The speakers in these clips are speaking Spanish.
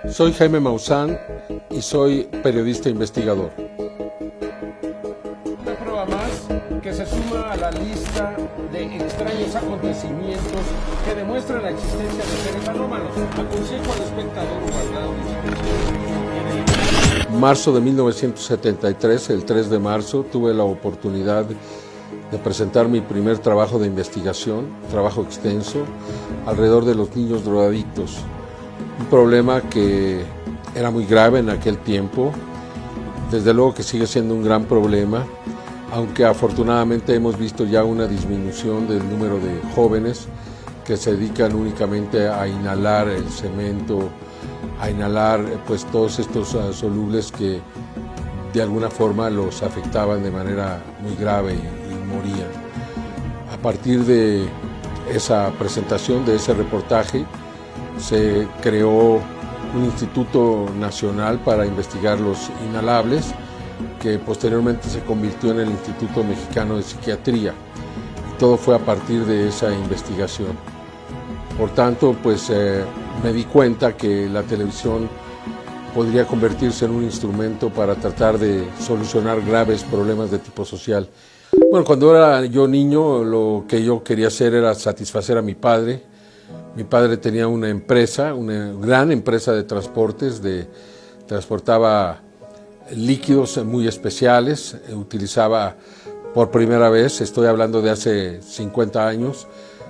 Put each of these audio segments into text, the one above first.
Soy Jaime Maussan y soy periodista investigador. Una prueba más que se suma a la lista de extraños acontecimientos que demuestran la existencia de seres anómalos. Aconsejo al espectador guardar Marzo de 1973, el 3 de marzo, tuve la oportunidad de presentar mi primer trabajo de investigación, trabajo extenso, alrededor de los niños drogadictos. Un problema que era muy grave en aquel tiempo, desde luego que sigue siendo un gran problema, aunque afortunadamente hemos visto ya una disminución del número de jóvenes que se dedican únicamente a inhalar el cemento, a inhalar pues todos estos solubles que de alguna forma los afectaban de manera muy grave y morían. A partir de esa presentación, de ese reportaje, se creó un Instituto Nacional para investigar los inhalables, que posteriormente se convirtió en el Instituto Mexicano de Psiquiatría. Y todo fue a partir de esa investigación. Por tanto, pues me di cuenta que la televisión podría convertirse en un instrumento para tratar de solucionar graves problemas de tipo social. Bueno, cuando era yo niño, lo que yo quería hacer era satisfacer a mi padre. Mi padre tenía una empresa, una gran empresa de transportes, transportaba líquidos muy especiales, utilizaba por primera vez, estoy hablando de hace 50 años,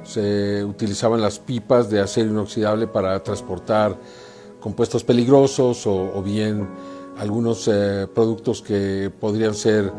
se utilizaban las pipas de acero inoxidable para transportar compuestos peligrosos o bien algunos productos que podrían ser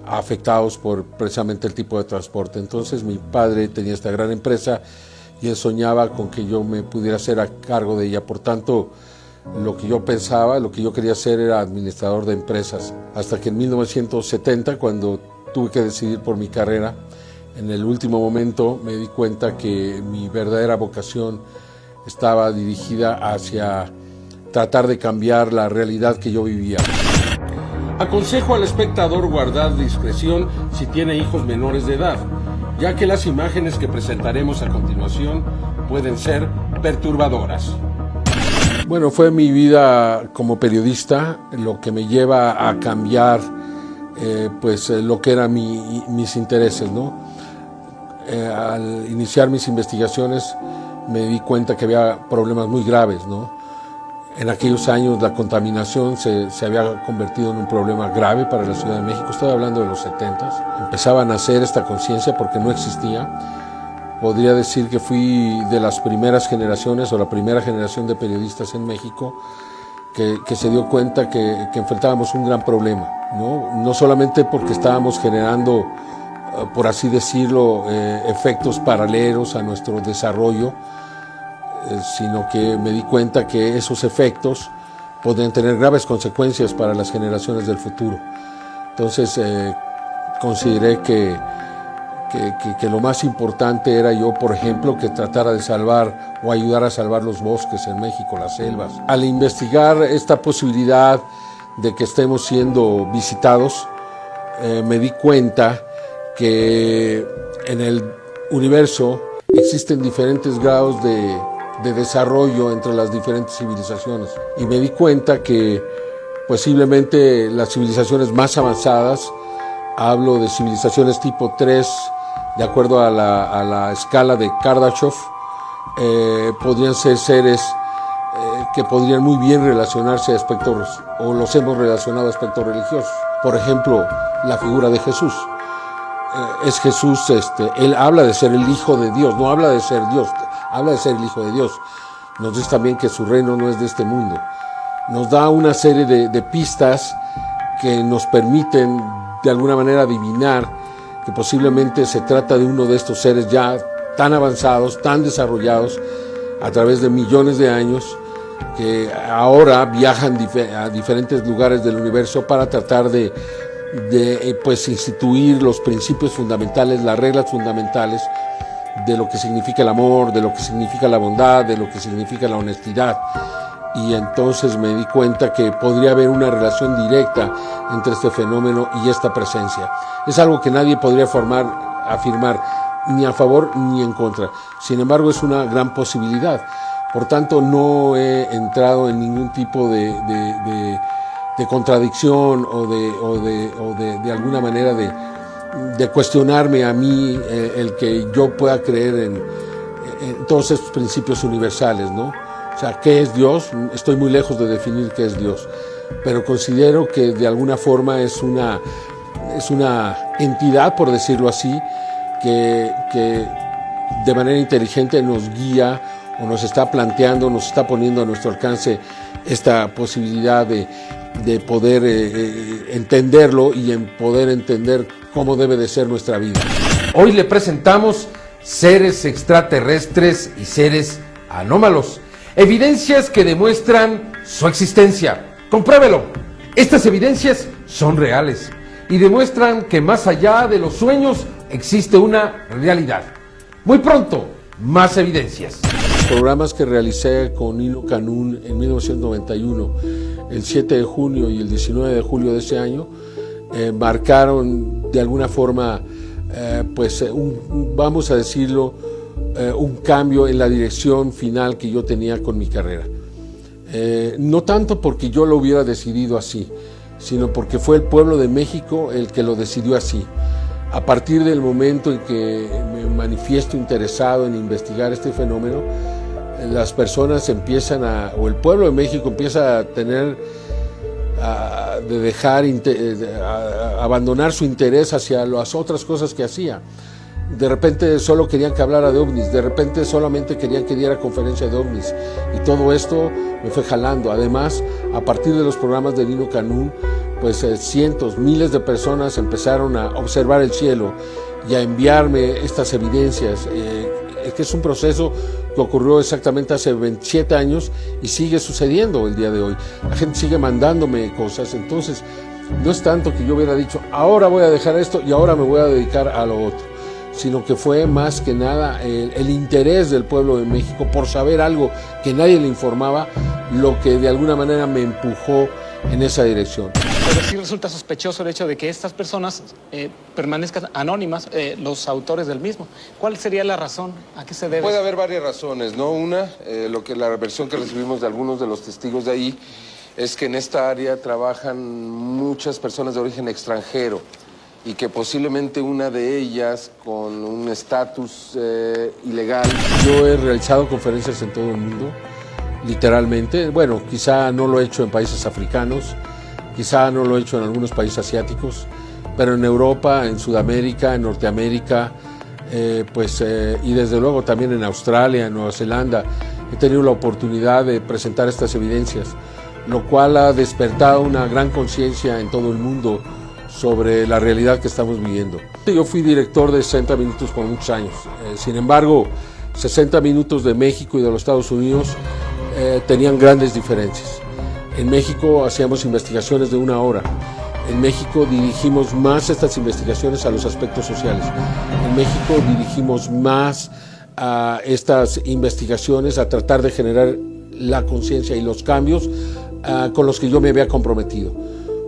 afectados por precisamente el tipo de transporte. Entonces mi padre tenía esta gran empresa y él soñaba con que yo me pudiera hacer a cargo de ella. Por tanto, lo que yo pensaba, lo que yo quería hacer era administrador de empresas. Hasta que en 1970, cuando tuve que decidir por mi carrera, en el último momento me di cuenta que mi verdadera vocación estaba dirigida hacia tratar de cambiar la realidad que yo vivía. Aconsejo al espectador guardar discreción si tiene hijos menores de edad, ya que las imágenes que presentaremos a continuación pueden ser perturbadoras. Bueno, fue mi vida como periodista lo que me lleva a cambiar lo que eran mis intereses, ¿no? Al iniciar mis investigaciones me di cuenta que había problemas muy graves, ¿no? En aquellos años la contaminación se había convertido en un problema grave para la Ciudad de México. Estoy hablando de los 70s. Empezaba a nacer esta conciencia porque no existía. Podría decir que fui de las primeras generaciones o la primera generación de periodistas en México que se dio cuenta que enfrentábamos un gran problema, ¿no? No solamente porque estábamos generando, por así decirlo, efectos paralelos a nuestro desarrollo, sino que me di cuenta que esos efectos podrían tener graves consecuencias para las generaciones del futuro. Entonces consideré que lo más importante era yo, por ejemplo, que tratara de salvar o ayudar a salvar los bosques en México, las selvas. Al investigar esta posibilidad de que estemos siendo visitados, me di cuenta que en el universo existen diferentes grados de desarrollo entre las diferentes civilizaciones. Y me di cuenta que posiblemente las civilizaciones más avanzadas, hablo de civilizaciones tipo 3, de acuerdo a la escala de Kardashev, podrían ser seres que podrían muy bien relacionarse a aspectos, o los hemos relacionado a aspectos religiosos. Por ejemplo, la figura de Jesús. Es Jesús, él habla de ser el Hijo de Dios, no habla de ser Dios, habla de ser el Hijo de Dios. Nos dice también que su reino no es de este mundo. Nos da una serie de pistas que nos permiten de alguna manera adivinar que posiblemente se trata de uno de estos seres ya tan avanzados, tan desarrollados a través de millones de años, que ahora viajan a diferentes lugares del universo para tratar de instituir los principios fundamentales, las reglas fundamentales de lo que significa el amor, de lo que significa la bondad, de lo que significa la honestidad. Y entonces me di cuenta que podría haber una relación directa entre este fenómeno y esta presencia. Es algo que nadie podría afirmar ni a favor ni en contra. Sin embargo, es una gran posibilidad. Por tanto, no he entrado en ningún tipo de contradicción o de alguna manera de cuestionarme a mí el que yo pueda creer en todos estos principios universales, ¿no? O sea, ¿qué es Dios? Estoy muy lejos de definir qué es Dios, pero considero que de alguna forma es una entidad, por decirlo así, que de manera inteligente nos guía o nos está planteando, nos está poniendo a nuestro alcance esta posibilidad de poder entenderlo y en poder entender cómo debe de ser nuestra vida. Hoy le presentamos seres extraterrestres y seres anómalos, evidencias que demuestran su existencia. Compruébelo. Estas evidencias son reales y demuestran que más allá de los sueños existe una realidad. Muy pronto, más evidencias. Programas que realicé con Nino Canún en 1991, el 7 de junio y el 19 de julio de ese año, marcaron de alguna forma, vamos a decirlo, un cambio en la dirección final que yo tenía con mi carrera. No tanto porque yo lo hubiera decidido así, sino porque fue el pueblo de México el que lo decidió así. A partir del momento en que me manifiesto interesado en investigar este fenómeno, las personas empiezan o el pueblo de México empieza a tener, a abandonar su interés hacia las otras cosas que hacía. De repente solo querían que hablara de ovnis, de repente solamente querían que diera conferencia de ovnis, y todo esto me fue jalando. Además, a partir de los programas de Nino Canún, pues cientos, miles de personas empezaron a observar el cielo y a enviarme estas evidencias, que es un proceso que ocurrió exactamente hace 27 años y sigue sucediendo el día de hoy. La gente sigue mandándome cosas, entonces no es tanto que yo hubiera dicho, ahora voy a dejar esto y ahora me voy a dedicar a lo otro, sino que fue más que nada el interés del pueblo de México por saber algo que nadie le informaba, lo que de alguna manera me empujó en esa dirección. Pero sí resulta sospechoso el hecho de que estas personas permanezcan anónimas, los autores del mismo. ¿Cuál sería la razón? ¿A qué se debe? Puede haber varias razones, ¿no? Una, la versión que recibimos de algunos de los testigos de ahí es que en esta área trabajan muchas personas de origen extranjero y que posiblemente una de ellas con un estatus ilegal. Yo he realizado conferencias en todo el mundo, literalmente. Bueno, quizá no lo he hecho en países africanos, quizá no lo he hecho en algunos países asiáticos, pero en Europa, en Sudamérica, en Norteamérica, y desde luego también en Australia, en Nueva Zelanda, he tenido la oportunidad de presentar estas evidencias, lo cual ha despertado una gran conciencia en todo el mundo sobre la realidad que estamos viviendo. Yo fui director de 60 Minutos por muchos años, sin embargo, 60 Minutos de México y de los Estados Unidos tenían grandes diferencias. En México hacíamos investigaciones de 1 hora. En México dirigimos más estas investigaciones a los aspectos sociales. En México dirigimos más a estas investigaciones a tratar de generar la conciencia y los cambios con los que yo me había comprometido.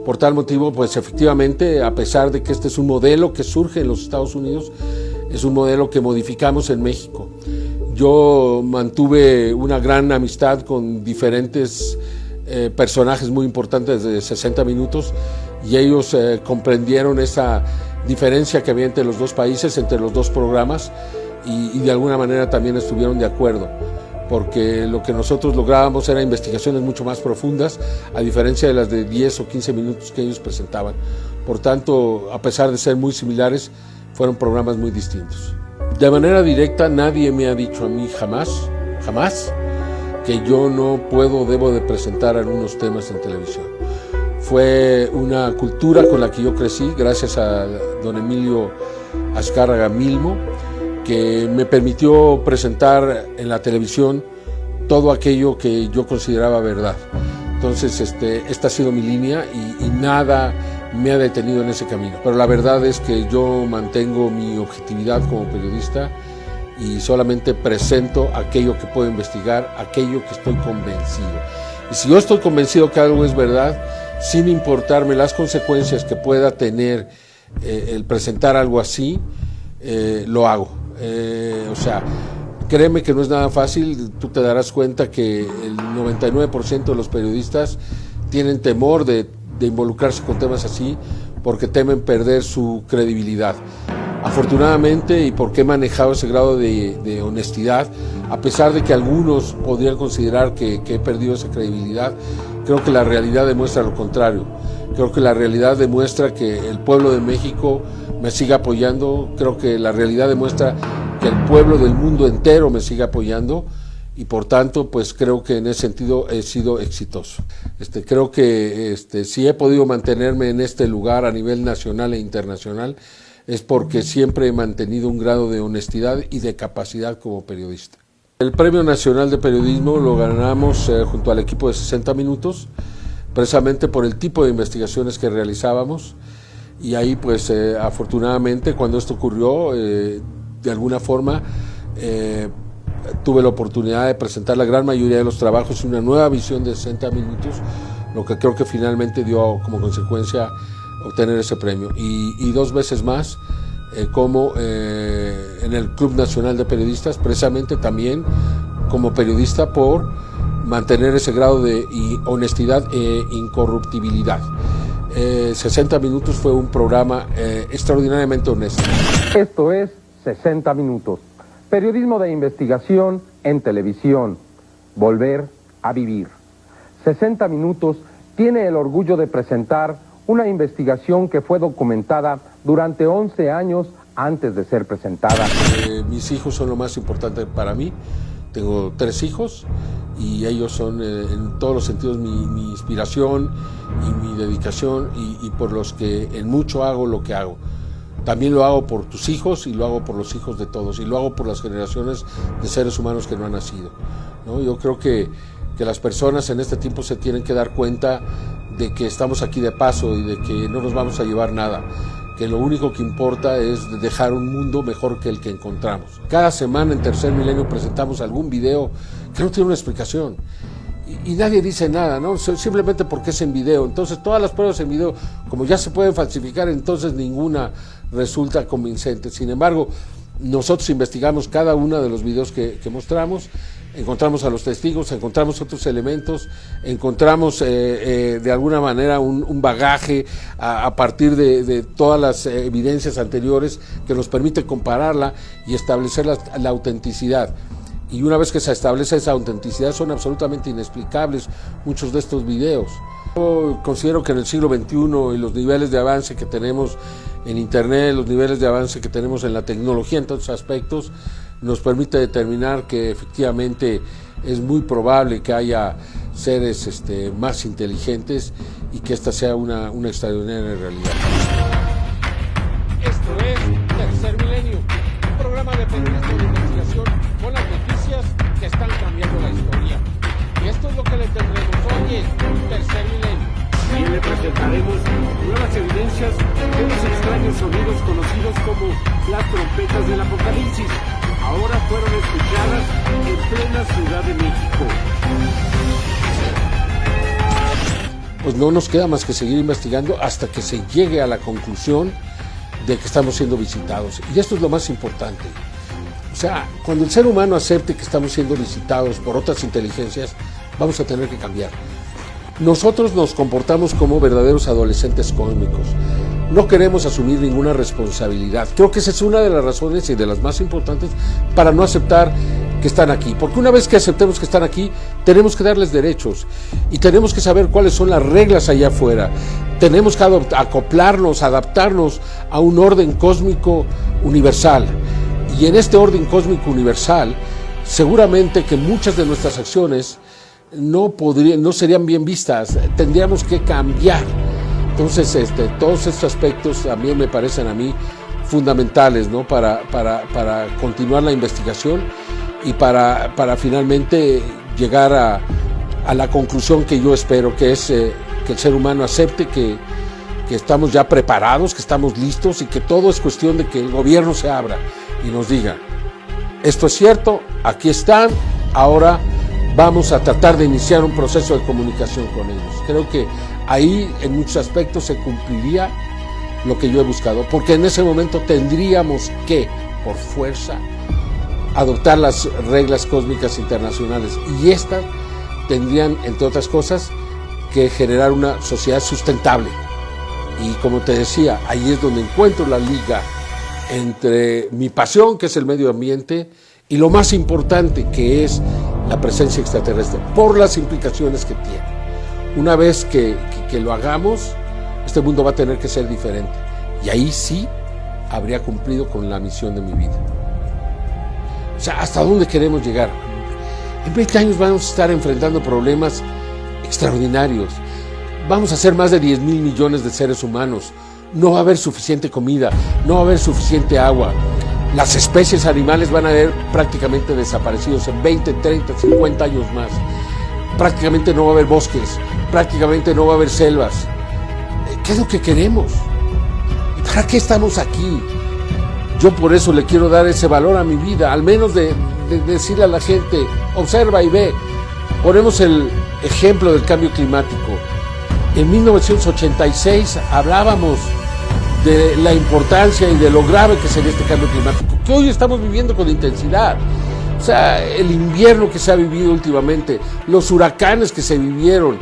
Por tal motivo, pues efectivamente, a pesar de que este es un modelo que surge en los Estados Unidos, es un modelo que modificamos en México. Yo mantuve una gran amistad con diferentes personajes muy importantes de 60 Minutos y ellos comprendieron esa diferencia que había entre los dos países, entre los dos programas y de alguna manera también estuvieron de acuerdo, porque lo que nosotros lográbamos eran investigaciones mucho más profundas, a diferencia de las de 10 o 15 minutos que ellos presentaban. Por tanto, a pesar de ser muy similares, fueron programas muy distintos. De manera directa, nadie me ha dicho a mí jamás, que yo no puedo, debo de presentar algunos temas en televisión. Fue una cultura con la que yo crecí, gracias a don Emilio Azcárraga Milmo, que me permitió presentar en la televisión todo aquello que yo consideraba verdad. Entonces, esta ha sido mi línea y nada me ha detenido en ese camino. Pero la verdad es que yo mantengo mi objetividad como periodista y solamente presento aquello que puedo investigar, aquello que estoy convencido. Y si yo estoy convencido que algo es verdad, sin importarme las consecuencias que pueda tener el presentar algo así, lo hago. Créeme que no es nada fácil, tú te darás cuenta que el 99% de los periodistas tienen temor de involucrarse con temas así porque temen perder su credibilidad. Afortunadamente, y porque he manejado ese grado de honestidad, a pesar de que algunos podrían considerar que he perdido esa credibilidad, creo que la realidad demuestra lo contrario. Creo que la realidad demuestra que el pueblo de México me sigue apoyando, creo que la realidad demuestra que el pueblo del mundo entero me sigue apoyando y por tanto pues creo que en ese sentido he sido exitoso. Creo que si he podido mantenerme en este lugar a nivel nacional e internacional es porque siempre he mantenido un grado de honestidad y de capacidad como periodista. El Premio Nacional de Periodismo lo ganamos junto al equipo de 60 Minutos, precisamente por el tipo de investigaciones que realizábamos, y ahí pues afortunadamente cuando esto ocurrió, de alguna forma tuve la oportunidad de presentar la gran mayoría de los trabajos y una nueva visión de 60 Minutos, lo que creo que finalmente dio como consecuencia obtener ese premio, y 2 veces más como en el Club Nacional de Periodistas, precisamente también como periodista por mantener ese grado de honestidad e incorruptibilidad. 60 Minutos fue un programa extraordinariamente honesto. Esto es 60 Minutos, periodismo de investigación en televisión, volver a vivir. 60 Minutos tiene el orgullo de presentar una investigación que fue documentada durante 11 años antes de ser presentada. Mis hijos son lo más importante para mí. Tengo 3 hijos y ellos son en todos los sentidos mi inspiración y mi dedicación y por los que en mucho hago lo que hago. También lo hago por tus hijos y lo hago por los hijos de todos y lo hago por las generaciones de seres humanos que no han nacido, ¿no? Yo creo que las personas en este tiempo se tienen que dar cuenta de que estamos aquí de paso y de que no nos vamos a llevar nada, que lo único que importa es dejar un mundo mejor que el que encontramos. Cada semana en Tercer Milenio presentamos algún video que no tiene una explicación y nadie dice nada, ¿no? Simplemente porque es en video. Entonces todas las pruebas en video, como ya se pueden falsificar, entonces ninguna resulta convincente. Sin embargo, nosotros investigamos cada uno de los videos que mostramos, encontramos a los testigos, encontramos otros elementos, encontramos de alguna manera un bagaje a partir de todas las evidencias anteriores que nos permite compararla y establecer la autenticidad. Y una vez que se establece esa autenticidad son absolutamente inexplicables muchos de estos videos. Yo considero que en el siglo XXI y los niveles de avance que tenemos en Internet, los niveles de avance que tenemos en la tecnología en todos aspectos, nos permite determinar que efectivamente es muy probable que haya seres más inteligentes y que esta sea una extraordinaria realidad. Esto es Tercer Milenio, un programa de periodismo de investigación con las noticias que están cambiando la historia. Y esto es lo que le tendremos hoy en Tercer Milenio. También le presentaremos nuevas evidencias de unos extraños sonidos conocidos como las trompetas del apocalipsis. Ahora fueron escuchadas en plena Ciudad de México. Pues no nos queda más que seguir investigando hasta que se llegue a la conclusión de que estamos siendo visitados. Y esto es lo más importante. O sea, cuando el ser humano acepte que estamos siendo visitados por otras inteligencias, vamos a tener que cambiar. Nosotros nos comportamos como verdaderos adolescentes cósmicos. No queremos asumir ninguna responsabilidad. Creo que esa es una de las razones y de las más importantes para no aceptar que están aquí. Porque una vez que aceptemos que están aquí, tenemos que darles derechos y tenemos que saber cuáles son las reglas allá afuera. Tenemos que acoplarnos, adaptarnos a un orden cósmico universal. Y en este orden cósmico universal, seguramente que muchas de nuestras acciones no serían bien vistas. Tendríamos que cambiar. Entonces, todos estos aspectos también me parecen a mí fundamentales, ¿no? para continuar la investigación y para finalmente llegar a la conclusión que yo espero, que es que el ser humano acepte que estamos ya preparados, que estamos listos y que todo es cuestión de que el gobierno se abra y nos diga, esto es cierto, aquí están, ahora vamos a tratar de iniciar un proceso de comunicación con ellos. Creo que ahí en muchos aspectos se cumpliría lo que yo he buscado, porque en ese momento tendríamos que, por fuerza, adoptar las reglas cósmicas internacionales, y estas tendrían, entre otras cosas, que generar una sociedad sustentable. Y como te decía, ahí es donde encuentro la liga entre mi pasión, que es el medio ambiente, y lo más importante, que es la presencia extraterrestre, por las implicaciones que tiene. Una vez que lo hagamos, este mundo va a tener que ser diferente, y ahí sí habría cumplido con la misión de mi vida. O sea, ¿hasta dónde queremos llegar? En 20 años vamos a estar enfrentando problemas extraordinarios. Vamos a ser más de 10,000 millones de seres humanos. No va a haber suficiente comida, no va a haber suficiente agua. Las especies animales van a haber prácticamente desaparecidos en 20, 30, 50 años más. Prácticamente no va a haber bosques, prácticamente no va a haber selvas. ¿Qué es lo que queremos? ¿Y para qué estamos aquí? Yo por eso le quiero dar ese valor a mi vida, al menos de decirle a la gente, observa y ve. Ponemos el ejemplo del cambio climático. En 1986 hablábamos de la importancia y de lo grave que sería este cambio climático, que hoy estamos viviendo con intensidad. O sea, el invierno que se ha vivido últimamente, los huracanes que se vivieron,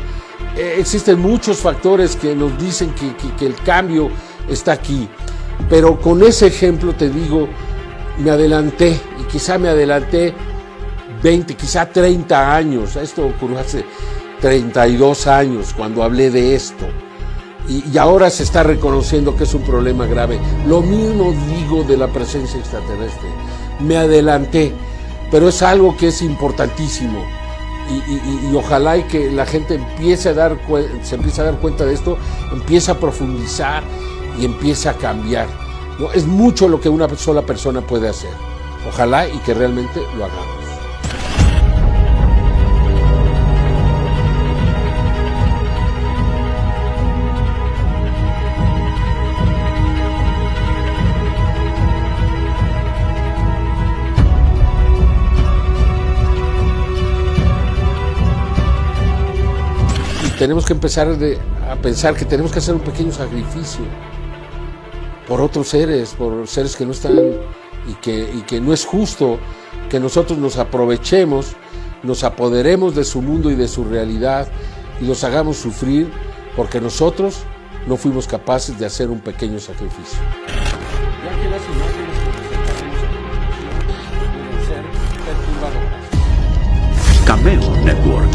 existen muchos factores que nos dicen que el cambio está aquí. Pero con ese ejemplo te digo, me adelanté, y quizá me adelanté 20, quizá 30 años. Esto ocurrió hace 32 años cuando hablé de esto. Y ahora se está reconociendo que es un problema grave. Lo mismo digo de la presencia extraterrestre. Me adelanté, pero es algo que es importantísimo. Y ojalá y que la gente se empiece a dar cuenta de esto, empiece a profundizar y empiece a cambiar. ¿No? Es mucho lo que una sola persona puede hacer. Ojalá y que realmente lo hagamos. Tenemos que empezar a pensar que tenemos que hacer un pequeño sacrificio por otros seres, por seres que no están, y que no es justo que nosotros nos aprovechemos, nos apoderemos de su mundo y de su realidad y los hagamos sufrir porque nosotros no fuimos capaces de hacer un pequeño sacrificio. Ya que las imágenes que presentaremos a continuación pueden ser perturbadoras. Cameo Network.